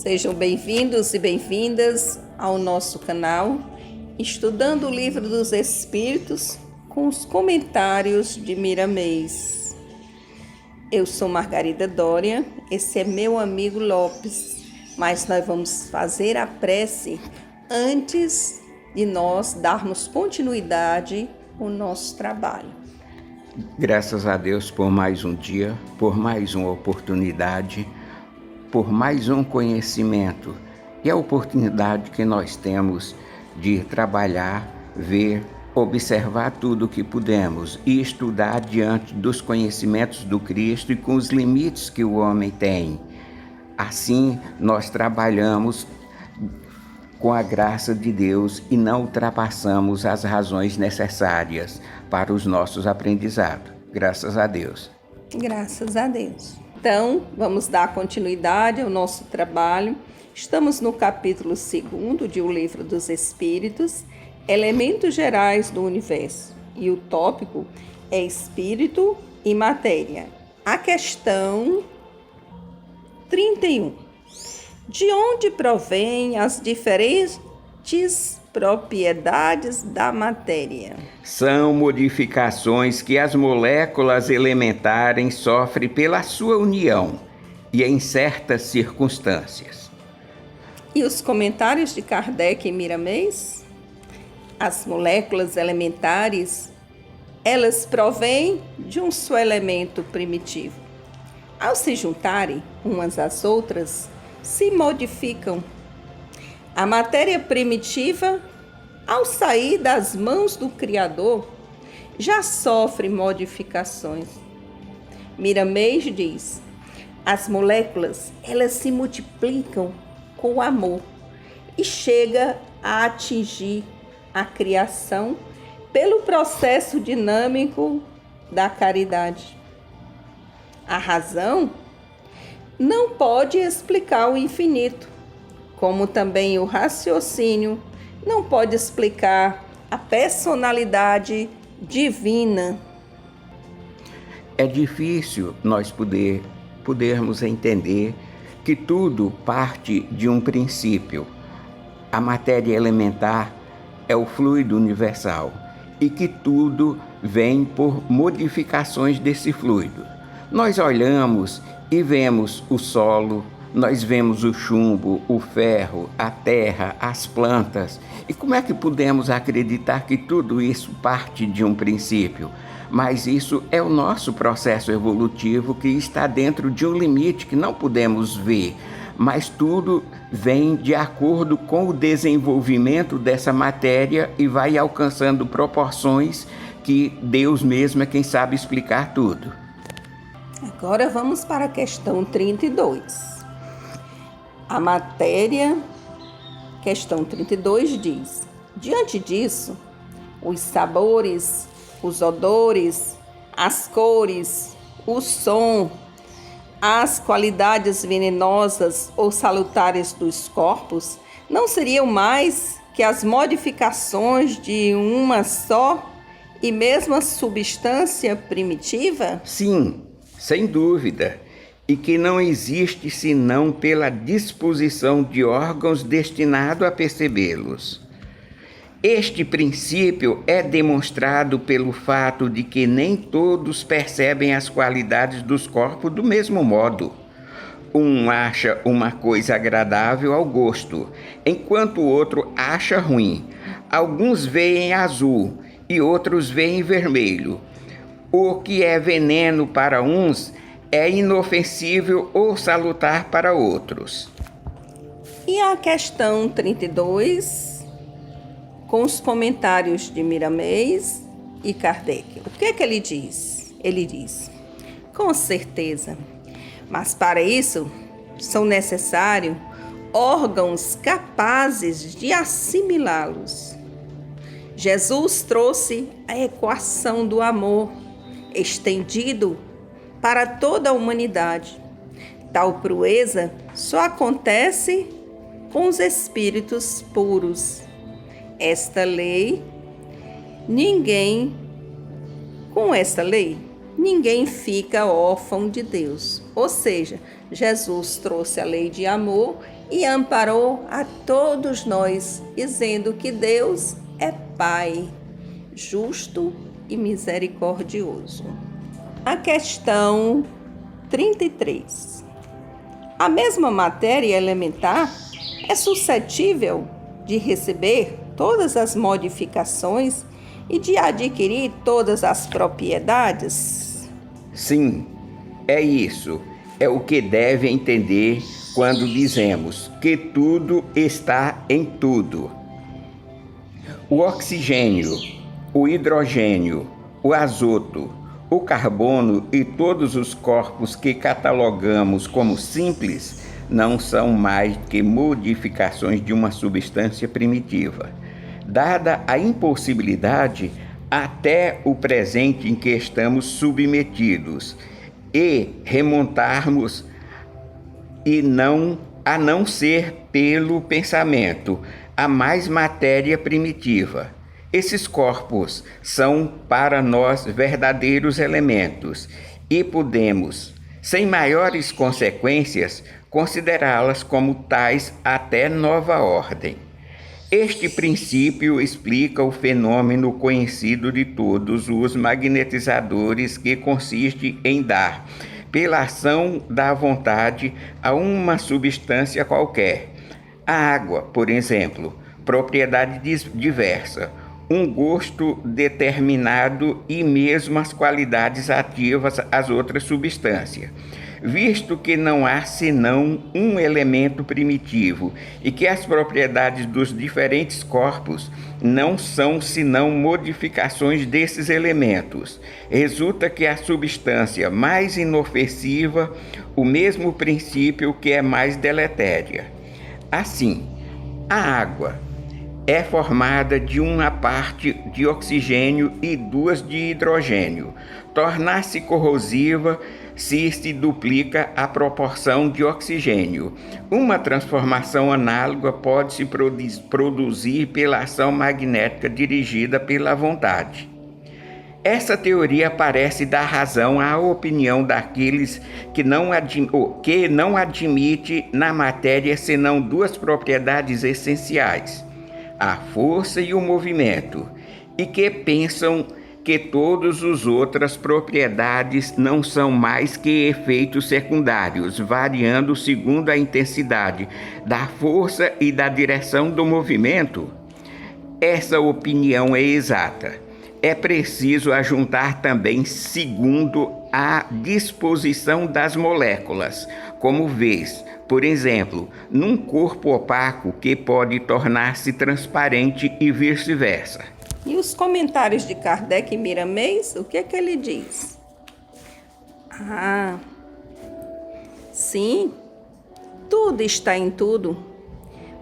Sejam bem-vindos e bem-vindas ao nosso canal, estudando o Livro dos Espíritos com os comentários de Miramês. Eu sou Margarida Dória, esse é meu amigo Lopes, mas nós vamos fazer a prece antes de nós darmos continuidade ao nosso trabalho. Graças a Deus por mais um dia, por mais uma oportunidade, por mais um conhecimento e a oportunidade que nós temos de trabalhar, ver, observar tudo o que pudemos e estudar diante dos conhecimentos do Cristo e com os limites que o homem tem. Assim, nós trabalhamos com a graça de Deus e não ultrapassamos as razões necessárias para os nossos aprendizados. Graças a Deus. Graças a Deus. Então, vamos dar continuidade ao nosso trabalho. Estamos no capítulo 2 de O Livro dos Espíritos, Elementos Gerais do Universo. E o tópico é Espírito e Matéria. A questão 31. De onde provém as diferentes propriedades da matéria? São modificações que as moléculas elementares sofrem pela sua união e em certas circunstâncias. E os comentários de Kardec e Miramês? As moléculas elementares, elas provêm de um só elemento primitivo. Ao se juntarem umas às outras, se modificam. A matéria primitiva, ao sair das mãos do Criador, já sofre modificações. Miramês diz: as moléculas, elas se multiplicam com o amor e chega a atingir a criação pelo processo dinâmico da caridade. A razão não pode explicar o infinito, como também o raciocínio não pode explicar a personalidade divina. É difícil nós podermos entender que tudo parte de um princípio. A matéria elementar é o fluido universal e que tudo vem por modificações desse fluido. Nós olhamos e vemos o solo, nós vemos o chumbo, o ferro, a terra, as plantas. E como é que podemos acreditar que tudo isso parte de um princípio? Mas isso é o nosso processo evolutivo que está dentro de um limite que não podemos ver. Mas tudo vem de acordo com o desenvolvimento dessa matéria e vai alcançando proporções que Deus mesmo é quem sabe explicar tudo. Agora vamos para a questão 32. A matéria, questão 32 diz: diante disso, os sabores, os odores, as cores, o som, as qualidades venenosas ou salutares dos corpos não seriam mais que as modificações de uma só e mesma substância primitiva? Sim, sem dúvida. E que não existe senão pela disposição de órgãos destinados a percebê-los. Este princípio é demonstrado pelo fato de que nem todos percebem as qualidades dos corpos do mesmo modo. Um acha uma coisa agradável ao gosto, enquanto o outro acha ruim. Alguns veem azul e outros veem vermelho. O que é veneno para uns é inofensível ou salutar para outros. E a questão 32, com os comentários de Miramês e Kardec. O que ele diz? Ele diz: com certeza, mas para isso são necessários órgãos capazes de assimilá-los. Jesus trouxe a equação do amor estendido para toda a humanidade. Tal proeza só acontece com os espíritos puros. Com esta lei, ninguém fica órfão de Deus. Ou seja, Jesus trouxe a lei de amor e amparou a todos nós, dizendo que Deus é Pai, justo e misericordioso. A questão 33. A mesma matéria elementar é suscetível de receber todas as modificações e de adquirir todas as propriedades? Sim, é isso. É o que deve entender quando dizemos que tudo está em tudo. O oxigênio, o hidrogênio, o azoto, o carbono e todos os corpos que catalogamos como simples não são mais que modificações de uma substância primitiva. Dada a impossibilidade até o presente em que estamos submetidos e remontarmos a não ser pelo pensamento a mais matéria primitiva. Esses corpos são para nós verdadeiros elementos e podemos, sem maiores consequências, considerá-las como tais até nova ordem. Este princípio explica o fenômeno conhecido de todos os magnetizadores, que consiste em dar, pela ação da vontade, a uma substância qualquer. A água, por exemplo, propriedade diversa, um gosto determinado e mesmo as qualidades ativas às outras substâncias. Visto que não há senão um elemento primitivo e que as propriedades dos diferentes corpos não são senão modificações desses elementos, resulta que a substância mais inofensiva, o mesmo princípio que é mais deletéria. Assim, a água é formada de uma parte de oxigênio e duas de hidrogênio. Tornar-se corrosiva se duplica a proporção de oxigênio. Uma transformação análoga pode-se produzir pela ação magnética dirigida pela vontade. Essa teoria parece dar razão à opinião daqueles que não admite na matéria senão duas propriedades essenciais, a força e o movimento, e que pensam que todas as outras propriedades não são mais que efeitos secundários, variando segundo a intensidade da força e da direção do movimento. Essa opinião é exata. É preciso ajuntar também segundo a disposição das moléculas, como vês, por exemplo, num corpo opaco que pode tornar-se transparente e vice-versa. E os comentários de Kardec e Miramês, o que é que ele diz? Sim, tudo está em tudo.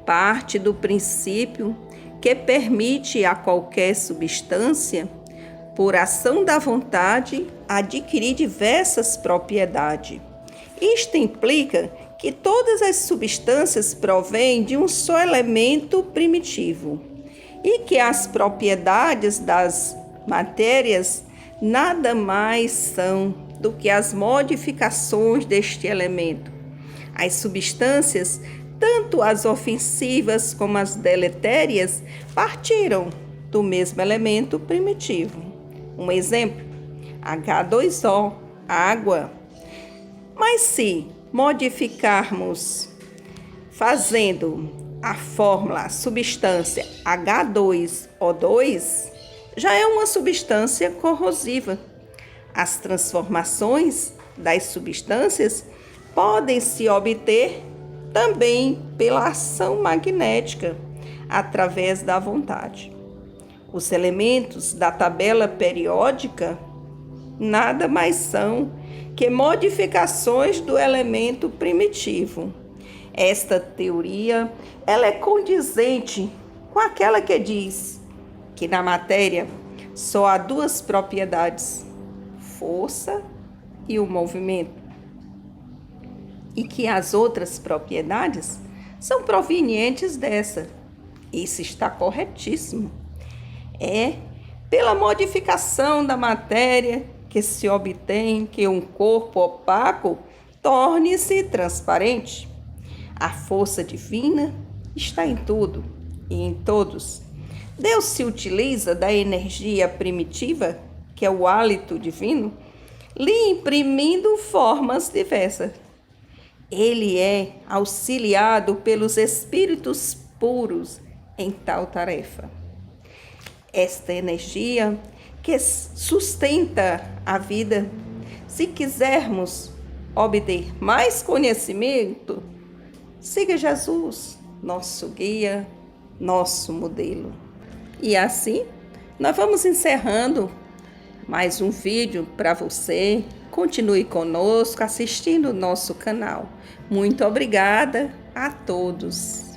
Parte do princípio que permite a qualquer substância, por ação da vontade, adquirir diversas propriedades. Isto implica que todas as substâncias provêm de um só elemento primitivo e que as propriedades das matérias nada mais são do que as modificações deste elemento. As substâncias, tanto as ofensivas como as deletérias, partiram do mesmo elemento primitivo. Um exemplo, H2O, água. Mas se modificarmos fazendo a fórmula, a substância H2O2, já é uma substância corrosiva. As transformações das substâncias podem se obter também pela ação magnética, através da vontade. Os elementos da tabela periódica nada mais são que modificações do elemento primitivo. Esta teoria, ela é condizente com aquela que diz que na matéria só há duas propriedades, força e o movimento, e que as outras propriedades são provenientes dessa. Isso está corretíssimo. É pela modificação da matéria que se obtém que um corpo opaco torne-se transparente. A força divina está em tudo e em todos. Deus se utiliza da energia primitiva, que é o hálito divino, lhe imprimindo formas diversas. Ele é auxiliado pelos espíritos puros em tal tarefa. Esta energia que sustenta a vida, se quisermos obter mais conhecimento, siga Jesus, nosso guia, nosso modelo. E assim, nós vamos encerrando mais um vídeo para você. Continue conosco assistindo o nosso canal. Muito obrigada a todos.